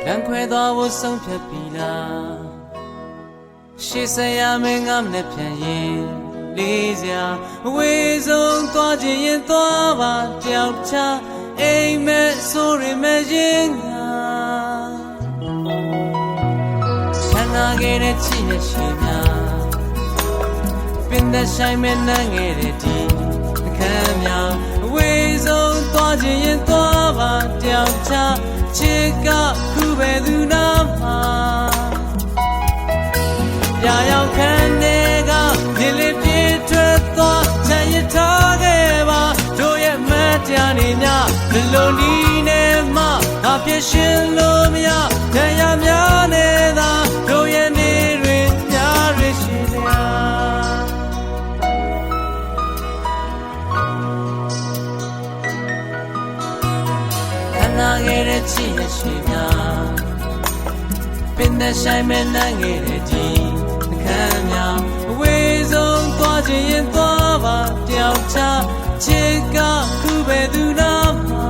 လမ်းခွဲသွားဖို့ဆုံးဖြတ်ပြီလားရှေ့ဆက်ရမယ်ငါမနဲ့ပြန်ရင်လေးစရာအဝေးဆုံးသွားခြင်းရင်သွားပါတယောက်ချအိမ်မဲ့ဆိုရမယ်ရင်ငါဆန္ဒခဲ့တဲ့ချစ်ရဲ့ရှင်များပင်သက်ဆိုင်မဲ့နန်းငယ်တဲ့ဒီအခမ်းများအဝေးဆုံးသွားခြင်းရင်သွားပါတယောက်ချချစ်ကခုပဲသူနာမှာရာရောက်ခန်းတွေကမြေလေးပြေးထွက်သွားချမ်းရထားခဲ့ပါတို့ရဲ့မတရားနေများဘလို့နီးနေမှအပြည့်ရှင်လို့မရတရားများနေသာတို့ရဲ့နေတွင်များရရှိများခန္ဓာခဲ့တဲ့ချစ်ရဲ့ရှိများပင်သက်ဆိုင်မဲ့နိုင်ခဲ့တဲ့ဒီခံများအဝေးဆုံးသွားခြင်းရင်သွားပါတယောက်ချချစ်ကခုပဲသူနာမှာ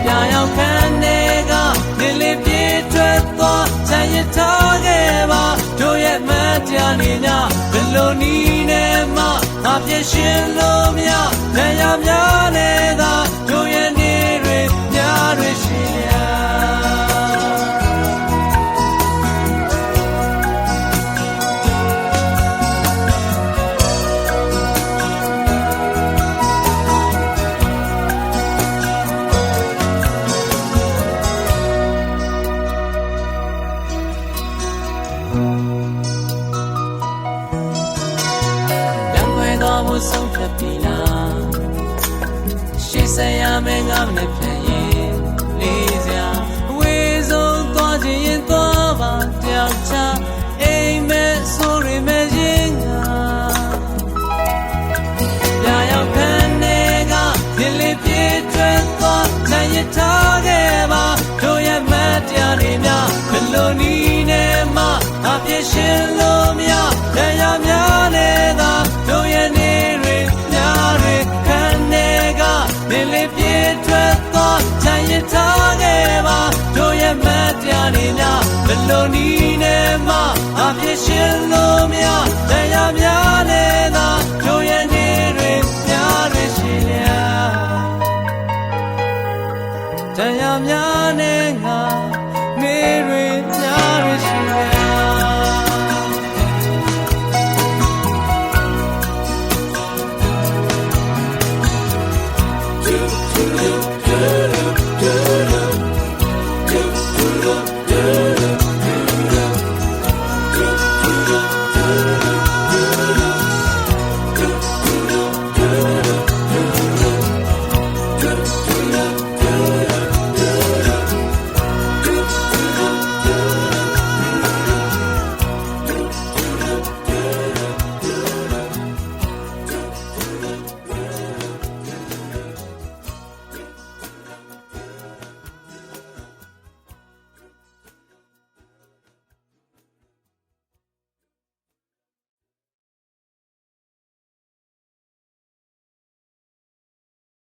ရာရောက်ခန်းတွေကလင်းလေးပြေးထွက်သွားချမ်းရထားခဲ့ပါတို့ရဲ့မတရားနေများဘလို့နီးနေမှအပြည့်ရှင်လို့မရတရားများနေသာတို့ရဲ့နေတွေများတွေရှိရာဆုံးဖြတ်ပြီလားရှေ့ဆက်ရမယ်ငါမနဲ့ပြန်ရင်လေးစရာအဝေးဆုံးသွားခြင်းရင်သွားပါတယောက်ချအိမ်မဲ့ဆိုရမယ်ရင်ငါရာရောက်ခန်းတွေကဒီလေးပြေးထွက်သွားချမ်းရထားခဲ့ပါတို့ရဲ့မတရားနေများဘလို့နီးနေမှအပြည့်ရှင်လို့မရတရားများနေသာတို့ရဲ့နေလေးပြေးထွက်သွားချမ်းရထားခဲ့ပါတို့ရဲ့မတရားနေများဘလို့နီးနေမှအပြည့်ရှင်လို့မရတရားများနေသာတို့ရဲ့နေတွေများတွေရှိလျာတရားများနေငါနေတွေများ